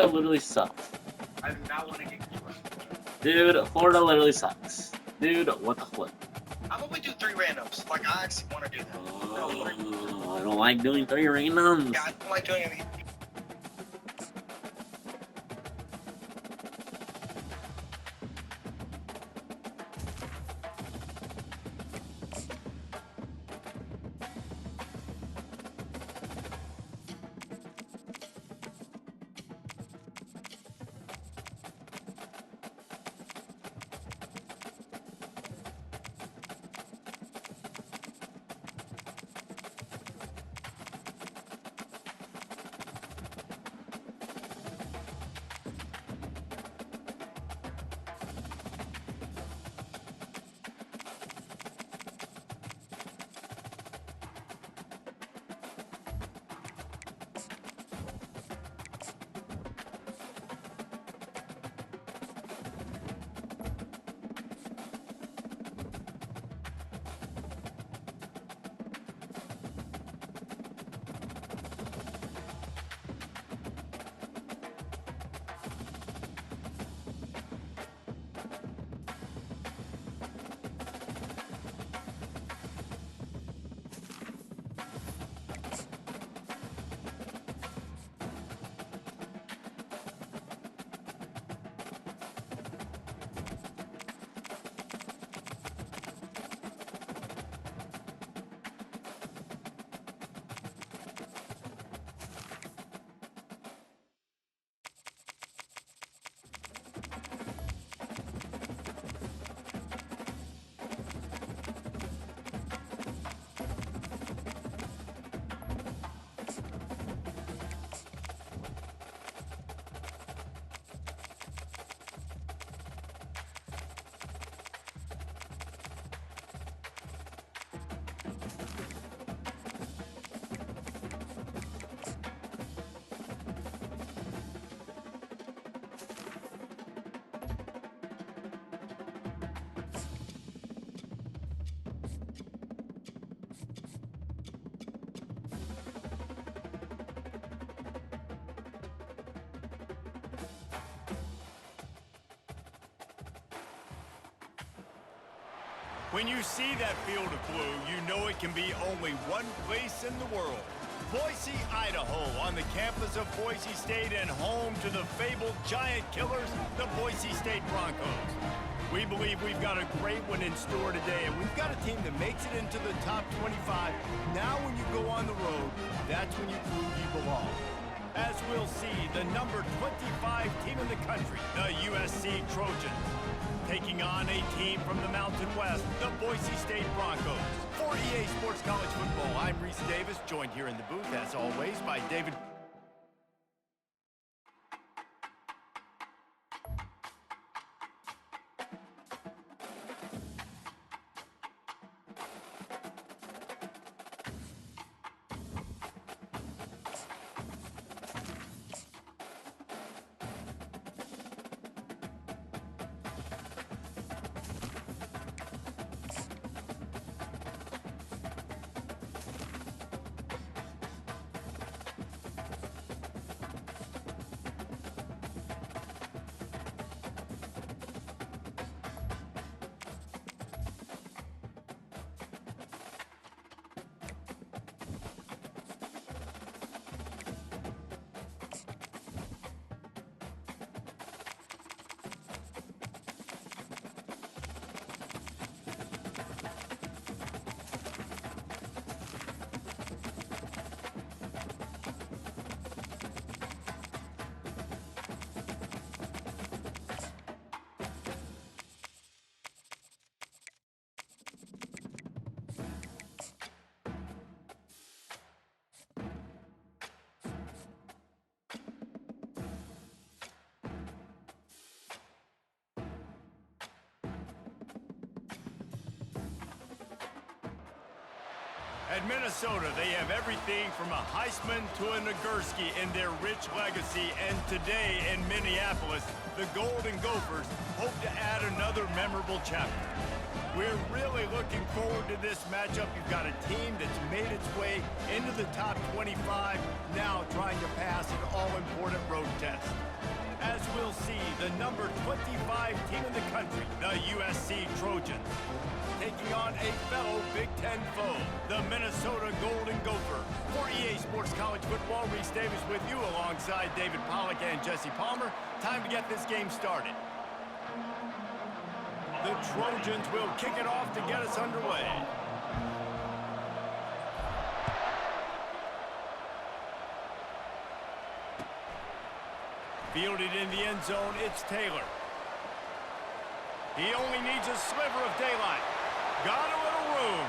Florida literally sucks. I do not want to get confused. Dude, Florida literally sucks. Dude, what the flip? How about we do 3 randoms? Like, I actually want to do that. I don't like doing 3 randoms. Yeah, I don't like doing it. When you see that field of blue, you know it can be only one place in the world. Boise, Idaho, on the campus of Boise State and home to the fabled giant killers, the Boise State Broncos. We believe we've got a great one in store today, and we've got a team that makes it into the top 25. Now when you go on the road, that's when you prove you belong. As we'll see, the number 25 team in the country, the USC Trojans, taking on a team from the Mountain West, the Boise State Broncos. For EA Sports College Football, I'm Reese Davis, joined here in the booth, as always, by David. At Minnesota, they have everything from a Heisman to a Nagurski in their rich legacy. And today in Minneapolis, the Golden Gophers hope to add another memorable chapter. We're really looking forward to this matchup. You've got a team that's made its way into the top 25, now trying to pass an all-important road test. the number 25 team in the country, the USC Trojans, taking on a fellow Big Ten foe, the Minnesota Golden Gophers. For EA Sports College Football, Reese Davis with you alongside David Pollack and Jesse Palmer. Time to get this game started. The Trojans will kick it off to get us underway. Fielded in the end zone, it's Taylor. He only needs a sliver of daylight. Got a little room.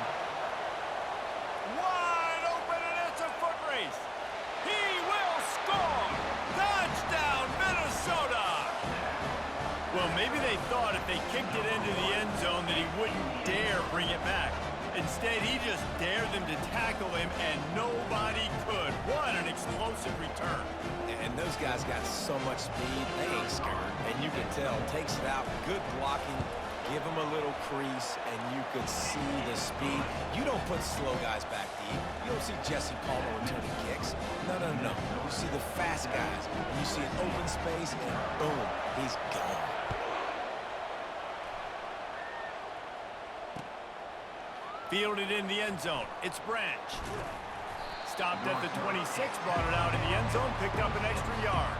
Wide open, and it's a foot race. He will score! Touchdown, Minnesota! Well, maybe they thought if they kicked it into the end zone that he wouldn't dare bring it back. Instead, he just dared them to tackle him, and nobody could. What an explosive return. And those guys got so much speed, they ain't scared. And you can tell, takes it out, good blocking, give him a little crease, and you could see the speed. You don't put slow guys back deep. You don't see Jesse Palmer returning kicks. No, no, no. You see the fast guys, and you see an open space, and boom, he's gone. Fielded in the end zone, it's Branch. Stopped at the 26, brought it out in the end zone, picked up an extra yard.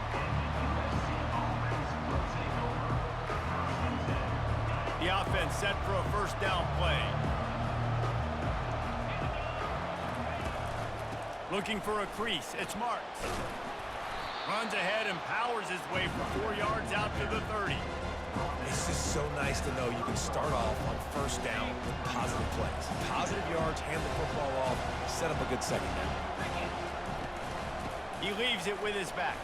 The offense set for a first down play. Looking for a crease, it's Marks. Runs ahead and powers his way for 4 yards out to the 30. It's just so nice to know you can start off on first down with positive plays. Positive yards, hand the football off, set up a good second down. He leaves it with his back.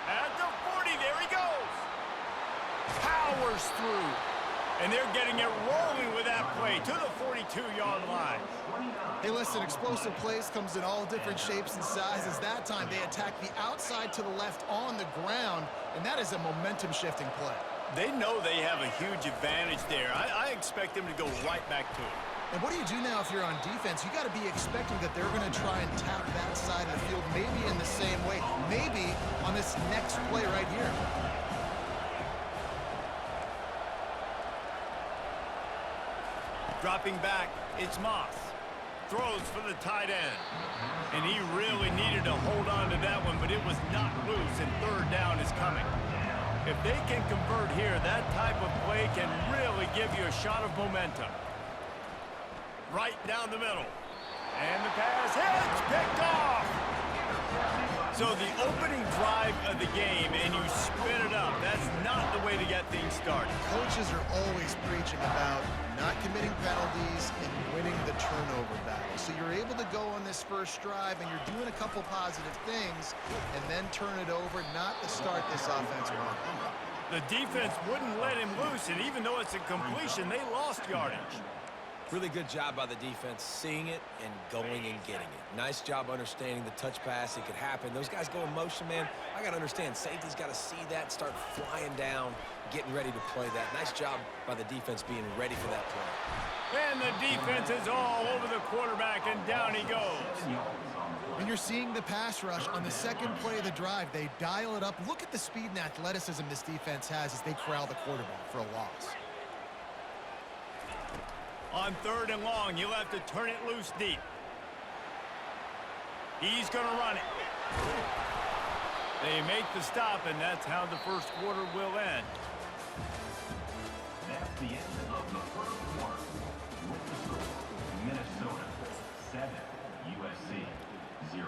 At the 40, there he goes. Powers through. And they're getting it rolling with that play to the 42-yard line. Hey, listen, explosive plays comes in all different shapes and sizes. That time, they attack the outside to the left on the ground, and that is a momentum-shifting play. They know they have a huge advantage there. I expect them to go right back to it. And what do you do now if you're on defense? You got to be expecting that they're going to try and tap that side of the field, maybe in the same way, maybe on this next play right here. Dropping back, it's Moss. Throws for the tight end. And he really needed to hold on to that one, but it was not loose, and third down is coming. If they can convert here, that type of play can really give you a shot of momentum. Right down the middle. And the pass hits, picked off. So the opening drive of the game, and you spin it up. That's not the way to get things started. Coaches are always preaching about not committing penalties and winning the turnover battle. So you're able to go on this first drive, and you're doing a couple positive things, and then turn it over, not to start this offense wrong. The defense wouldn't let him loose, and even though it's a completion, they lost yardage. Really good job by the defense, seeing it and going and getting it. Nice job understanding the touch pass. It could happen. Those guys go in motion, man. I got to understand, safety's got to see that, start flying down, getting ready to play that. Nice job by the defense being ready for that play. And the defense is all over the quarterback, and down he goes. And you're seeing the pass rush on the second play of the drive. They dial it up. Look at the speed and athleticism this defense has as they corral the quarterback for a loss. On third and long, you'll have to turn it loose deep. He's going to run it. They make the stop, and that's how the first quarter will end. That's the end of the first quarter. Minnesota 7, USC 0.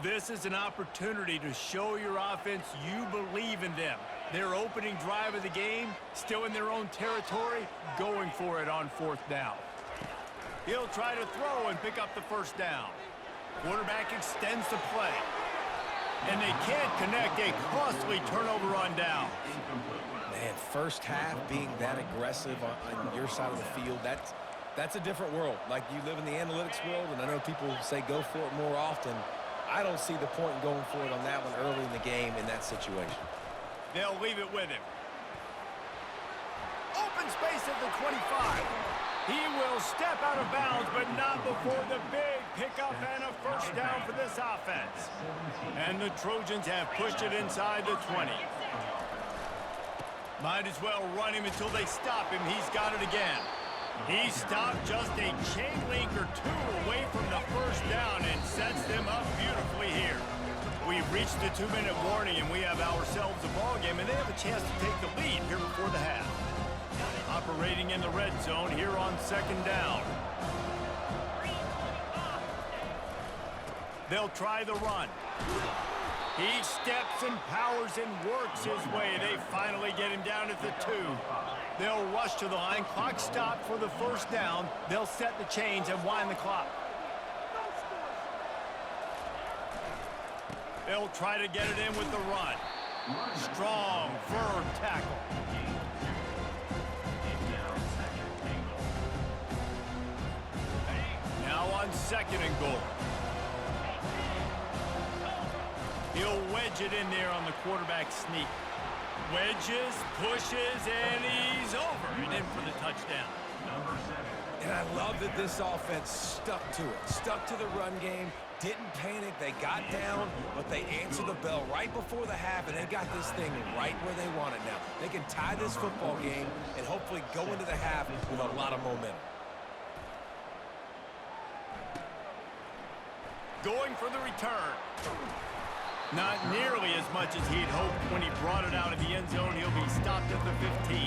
This is an opportunity to show your offense you believe in them. Their opening drive of the game, still in their own territory, going for it on fourth down. He'll try to throw and pick up the first down. Quarterback extends the play. And they can't connect, a costly turnover on down. Man, first half being that aggressive on your side of the field, that's a different world. Like, you live in the analytics world, and I know people say go for it more often. I don't see the point in going for it on that one early in the game in that situation. They'll leave it with him. Open space at the 25. He will step out of bounds, but not before the big pickup and a first down this offense. And the Trojans have pushed it inside the 20. Might as well run him until they stop him. He's got it again. He stopped just a chain link or two away from the first down and sets them up beautifully here. We've reached the 2-minute warning, and we have ourselves a ball game, and they have a chance to take the lead here before the half. Operating in the red zone here on second down. They'll try the run. He steps and powers and works his way. They finally get him down at the 2. They'll rush to the line. Clock stopped for the first down. They'll set the chains and wind the clock. They'll try to get it in with the run. Strong, firm tackle. Now on second and goal. He'll wedge it in there on the quarterback sneak. Wedges, pushes, and he's over and in for the touchdown. And I love that this offense stuck to it. Stuck to the run game. Didn't panic. They got down, but they answered the bell right before the half, and they got this thing right where they want it now. They can tie this football game and hopefully go into the half with a lot of momentum. Going for the return. Not nearly as much as he'd hoped when he brought it out of the end zone. He'll be stopped at the 15.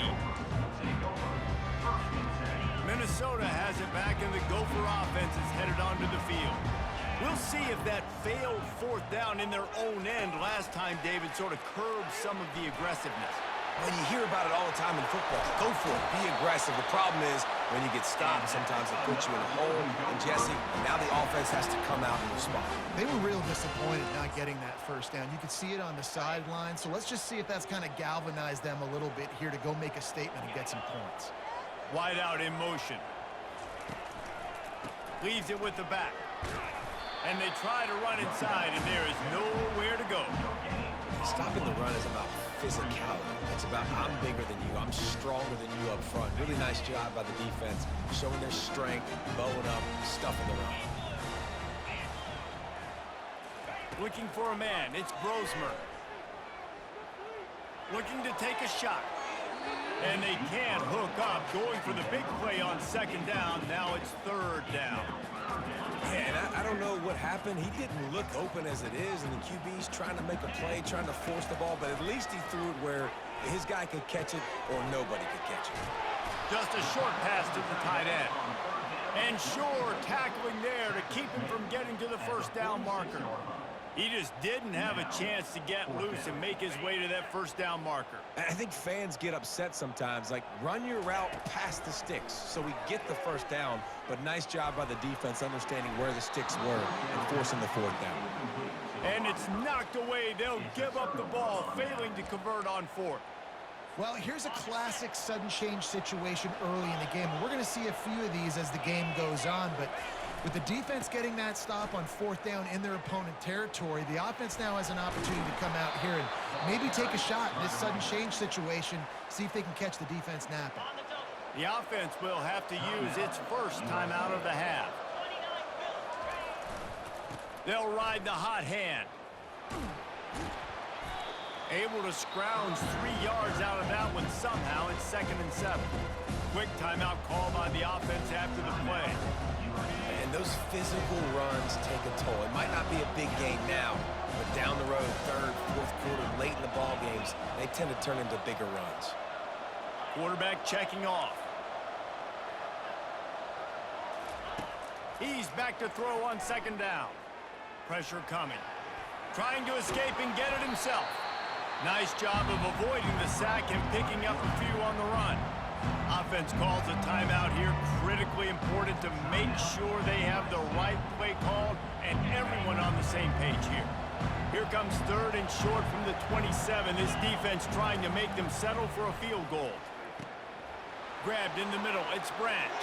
Minnesota has it back, and the Gopher offense is headed onto the field. We'll see if that failed fourth down in their own end last time, David, sort of curbed some of the aggressiveness. When you hear about it all the time in football, go for it, be aggressive. The problem is when you get stopped, sometimes it puts you in a hole. And Jesse, now the offense has to come out and respond. They were real disappointed not getting that first down. You could see it on the sideline. So let's just see if that's kind of galvanized them a little bit here to go make a statement and get some points. Wide out in motion. Leaves it with the back. And they try to run inside, and there is nowhere to go. Stopping the run is about physicality. It's about I'm bigger than you. I'm stronger than you up front. Really nice job by the defense, showing their strength, bowing up, stuffing the run. Looking for a man. It's Brosmer. Looking to take a shot. And they can't hook up. Going for the big play on second down. Now it's third down. Yeah, and I don't know what happened. He didn't look open as it is, and the QB's trying to make a play, trying to force the ball, but at least he threw it where his guy could catch it or nobody could catch it. Just a short pass to the tight end. And sure, tackling there to keep him from getting to the first down marker. He just didn't have a chance to get loose and make his way to that first down marker. I think fans get upset sometimes, like run your route past the sticks so we get the first down, but nice job by the defense understanding where the sticks were and forcing the fourth down. And it's knocked away. They'll give up the ball, failing to convert on fourth. Well, here's a classic sudden change situation early in the game. We're going to see a few of these as the game goes on, but with the defense getting that stop on fourth down in their opponent territory, the offense now has an opportunity to come out here and maybe take a shot in this sudden change situation, see if they can catch the defense napping. The offense will have to use its first time out of the half. They'll ride the hot hand. Able to scrounge 3 yards out of that one somehow. It's 2nd and 7. Quick timeout call by the offense after the play. And those physical runs take a toll. It might not be a big game now, but down the road, third, fourth quarter, late in the ball games, they tend to turn into bigger runs. Quarterback checking off. He's back to throw on second down. Pressure coming. Trying to escape and get it himself. Nice job of avoiding the sack and picking up a few on the run. Offense calls a timeout here. Critically important to make sure they have the right play called and everyone on the same page here. Here comes third and short from the 27. This defense trying to make them settle for a field goal. Grabbed in the middle. It's Branch.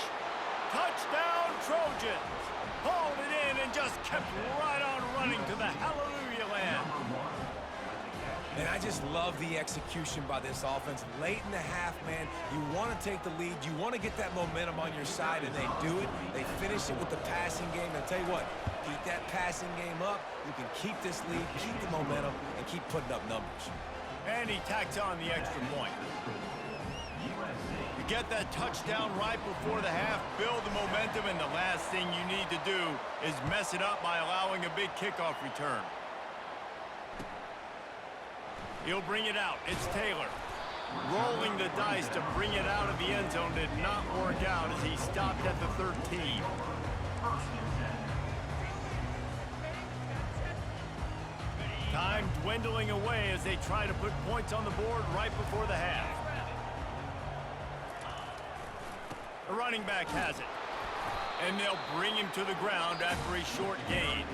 Touchdown, Trojans! Hauled it in and just kept right on running to the hallelujah land. And I just love the execution by this offense. Late in the half, man, you want to take the lead. You want to get that momentum on your side, and they do it. They finish it with the passing game. And I tell you what, Keep that passing game up. You can keep this lead, keep the momentum, and keep putting up numbers. And he tacks on the extra point. You get that touchdown right before the half, build the momentum, and the last thing you need to do is mess it up by allowing a big kickoff return. He'll bring it out. It's Taylor. Rolling the dice to bring it out of the end zone did not work out as he stopped at the 13. Time dwindling away as they try to put points on the board right before the half. The running back has it. And they'll bring him to the ground after a short gain.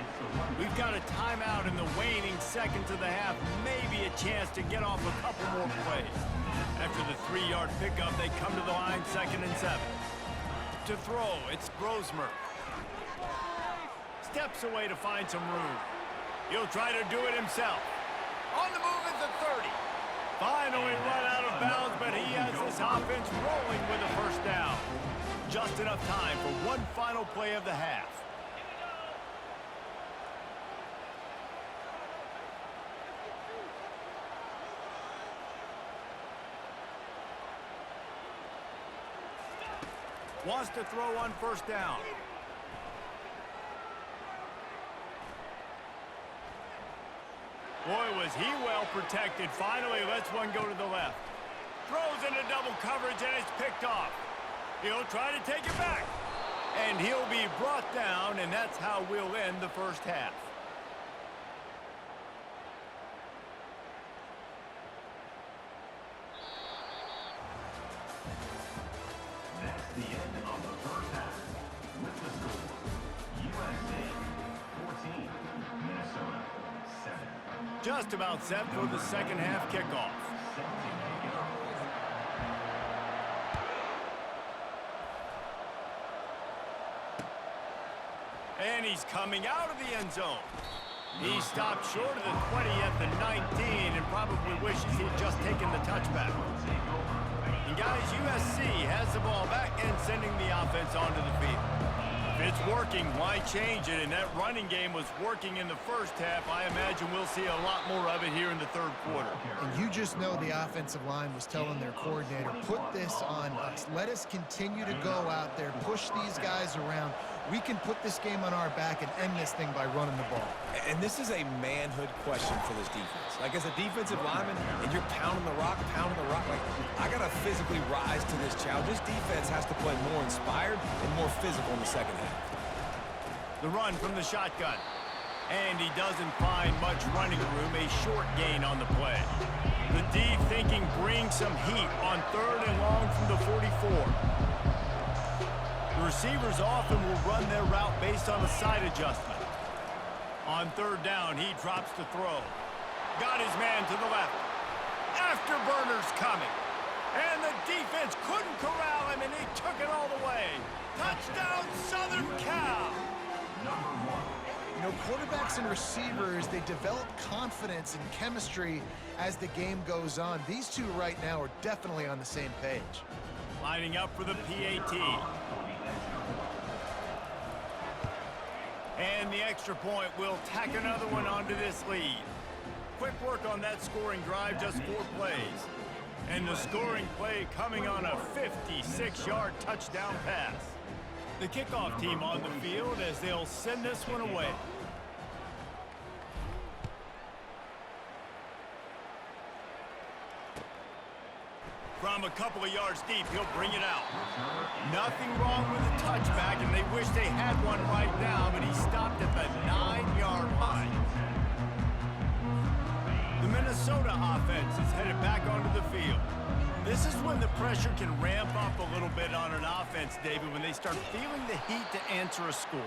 We've got a timeout in the waning seconds of the half. Maybe a chance to get off a couple more plays. After the 3-yard pickup, they come to the line 2nd and 7. To throw, it's Grosmer. Steps away to find some room. He'll try to do it himself. On the move at the 30. Finally run out of bounds, but he has this offense rolling with a first down. Just enough time for one final play of the half. Wants to throw on first down. Boy, was he well protected. Finally lets one go to the left. Throws into double coverage and it's picked off. He'll try to take it back. And he'll be brought down, and that's how we'll end the first half. That's the end of the first half. With the score, USA 14, Minnesota 7. Just about set for the second half kickoff. And he's coming out of the end zone. He stopped short of the 20 at the 19 and probably wishes he'd just taken the touchback. And guys, USC has the ball back and sending the offense onto the field. If it's working, why change it? And that running game was working in the first half. I imagine we'll see a lot more of it here in the third quarter. And you just know the offensive line was telling their coordinator, put this on us. Let us continue to go out there, push these guys around. We can put this game on our back and end this thing by running the ball. And this is a manhood question for this defense. Like, as a defensive lineman, and you're pounding the rock, like, I got to physically rise to this challenge. This defense has to play more inspired and more physical in the second half. The run from the shotgun. And he doesn't find much running room, a short gain on the play. The D thinking bring some heat on 3rd and long from the 44. The receivers often will run their route based on a side adjustment. On 3rd down, he drops to throw. Got his man to the left. Afterburners coming. And the defense couldn't corral him, and he took it all the way. Touchdown, Southern Cal! You know, quarterbacks and receivers, they develop confidence and chemistry as the game goes on. These two right now are definitely on the same page. Lining up for the PAT. And the extra point will tack another one onto this lead. Quick work on that scoring drive, just 4 plays. And the scoring play coming on a 56-yard touchdown pass. The kickoff team on the field as they'll send this one away. From a couple of yards deep, he'll bring it out. Nothing wrong with the touchback, and they wish they had one right now, but he stopped at the 9-yard line. The Minnesota offense is headed back onto the field. This is when the pressure can ramp up a little bit on an offense, David, when they start feeling the heat to answer a score.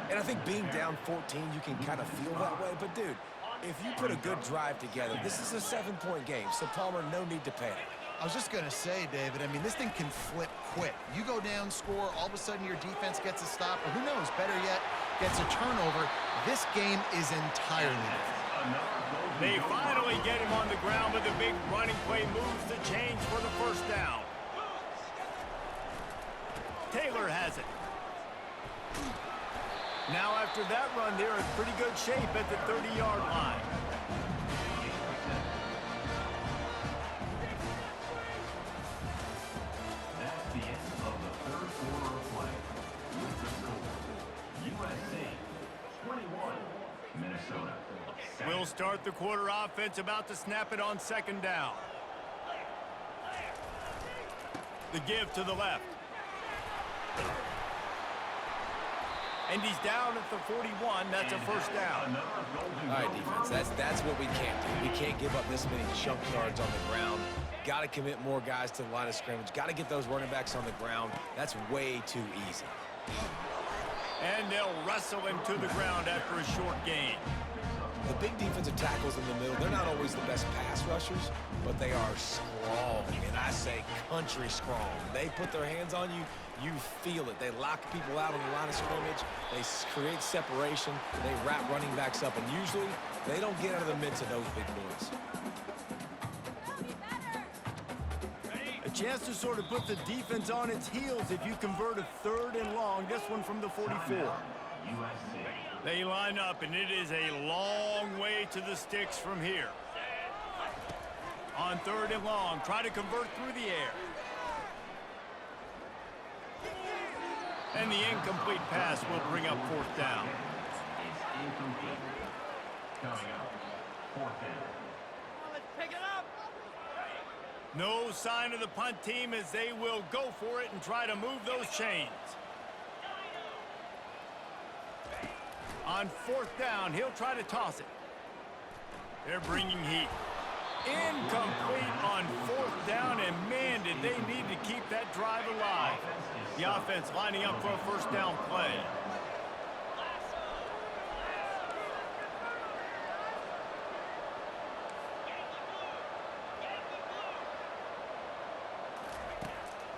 And I think being down 14, you can kind of feel that way. But, dude, if you put a good drive together, this is a 7-point game, so Palmer, no need to panic. I was just going to say, David, I mean, this thing can flip quick. You go down, score, all of a sudden your defense gets a stop, or who knows, better yet, gets a turnover. This game is entirely different. They finally get him on the ground, but the big running play moves the chains for the first down. Taylor has it. Now after that run, they're in pretty good shape at the 30-yard line. That's the end of the third quarter of play. With the score, USA 21, Minnesota 7. We'll start the quarter offense, about to snap it on second down. The give to the left. And he's down at the 41. That's a first down. All right, defense, that's what we can't do. We can't give up this many chunk yards on the ground. Got to commit more guys to the line of scrimmage. Got to get those running backs on the ground. That's way too easy. And they'll wrestle him to the ground after a short gain. The big defensive tackles in the middle, they're not always the best pass rushers, but they are strong, and I say country strong. They put their hands on you, you feel it. They lock people out on the line of scrimmage. They create separation. They wrap running backs up, and usually they don't get out of the midst of those big boys. A chance to sort of put the defense on its heels if you convert a 3rd and long. This one from the 44. They line up, and it is a long way to the sticks from here. On 3rd and long, try to convert through the air. And the incomplete pass will bring up 4th down. It's incomplete. Coming up, 4th down. Let's pick it up. No sign of the punt team as they will go for it and try to move those chains. On 4th down, he'll try to toss it. They're bringing heat. Incomplete on 4th down, and man, did they need to keep that drive alive. The offense lining up for a 1st down play.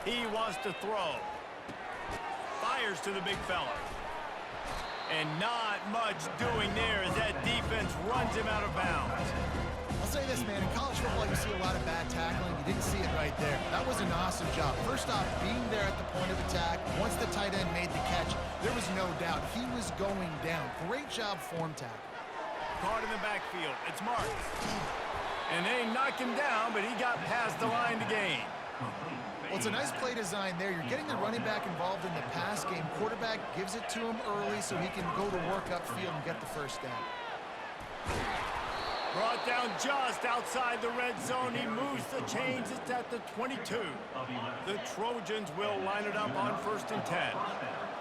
He wants to throw. Fires to the big fella. And not much doing there as that defense runs him out of bounds. I'll say this, man. In college football, you see a lot of bad tackling. You didn't see it right there. That was an awesome job. First off, being there at the point of attack. Once the tight end made the catch, there was no doubt he was going down. Great job form tackle. Caught in the backfield. It's Marks. And they knocked him down, but he got past the line to gain. Well, it's a nice play design there. You're getting the running back involved in the pass game. Quarterback gives it to him early so he can go to work upfield and get the 1st down. Brought down just outside the red zone. He moves the chains. It's at the 22. The Trojans will line it up on 1st and 10.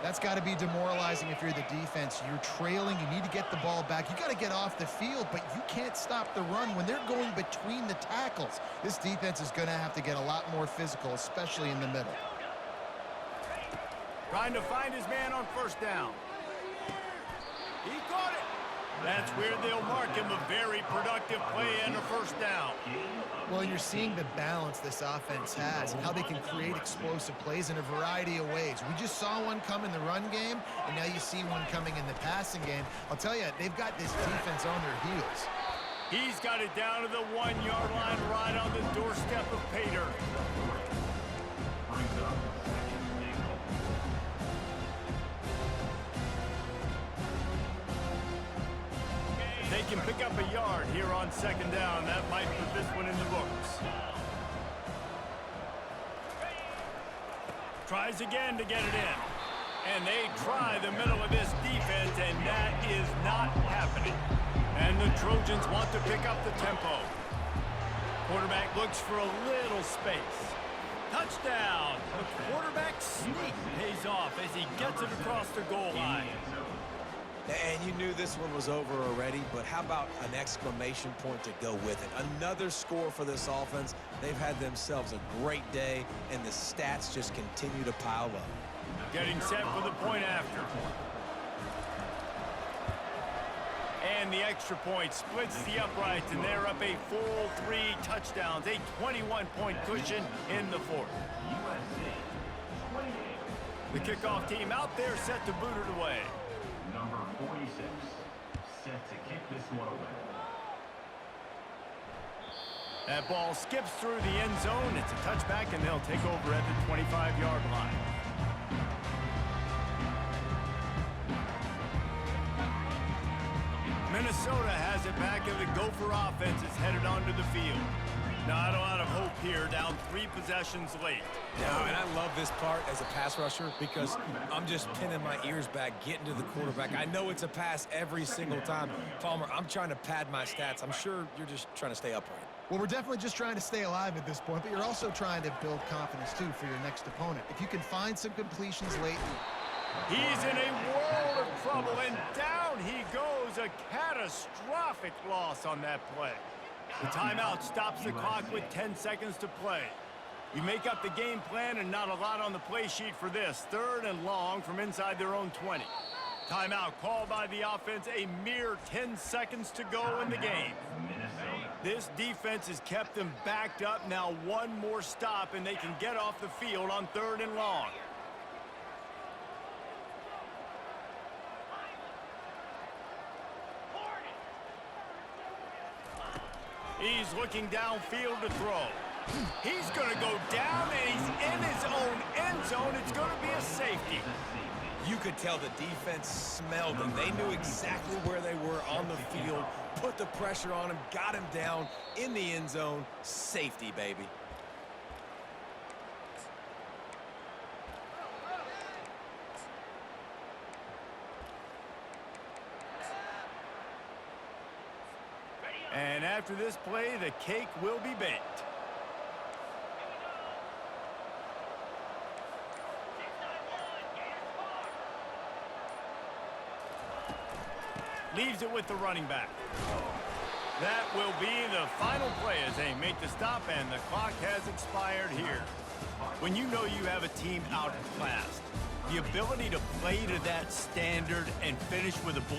That's got to be demoralizing if you're the defense. You're trailing. You need to get the ball back. You got to get off the field, but you can't stop the run when they're going between the tackles. This defense is going to have to get a lot more physical, especially in the middle. Trying to find his man on 1st down. He caught it. That's where they'll mark him a very productive play and a 1st down. Well, you're seeing the balance this offense has and how they can create explosive plays in a variety of ways. We just saw one come in the run game, and now you see one coming in the passing game. I'll tell you, they've got this defense on their heels. He's got it down to the 1-yard line right on the doorstep of Pater. They can pick up a yard here on 2nd down. That might put this one in the books. Tries again to get it in. And they try the middle of this defense, and that is not happening. And the Trojans want to pick up the tempo. Quarterback looks for a little space. Touchdown! The quarterback sneak pays off as he gets it across the goal line. And you knew this one was over already, but how about an exclamation point to go with it? Another score for this offense. They've had themselves a great day, and the stats just continue to pile up. Getting set for the point after. And the extra point splits the uprights, and they're up a full 3 touchdowns, a 21-point cushion in the 4th. The kickoff team out there set to boot it away. Number 46, set to kick this one away. That ball skips through the end zone. It's a touchback, and they'll take over at the 25-yard line. Minnesota has it back, and the Gopher offense is headed onto the field. Not a lot of hope here, down 3 possessions late. No, and I love this part as a pass rusher because I'm just pinning my ears back, getting to the quarterback. I know it's a pass every single time. Palmer, I'm trying to pad my stats. I'm sure you're just trying to stay upright. Well, we're definitely just trying to stay alive at this point, but you're also trying to build confidence, too, for your next opponent. If you can find some completions late. He's in a world of trouble, and down he goes. A catastrophic loss on that play. The timeout stops the clock with 10 seconds to play. We make up the game plan and not a lot on the play sheet for this. 3rd and long from inside their own 20. Timeout called by the offense, a mere 10 seconds to go in the game. This defense has kept them backed up. Now one more stop and they can get off the field on 3rd and long. He's looking downfield to throw. He's going to go down, and he's in his own end zone. It's going to be a safety. You could tell the defense smelled him. They knew exactly where they were on the field, put the pressure on him, got him down in the end zone. Safety, baby. And after this play, the cake will be baked. Leaves it with the running back. That will be the final play as they make the stop, and the clock has expired here. When you know you have a team outclassed, the ability to play to that standard and finish with a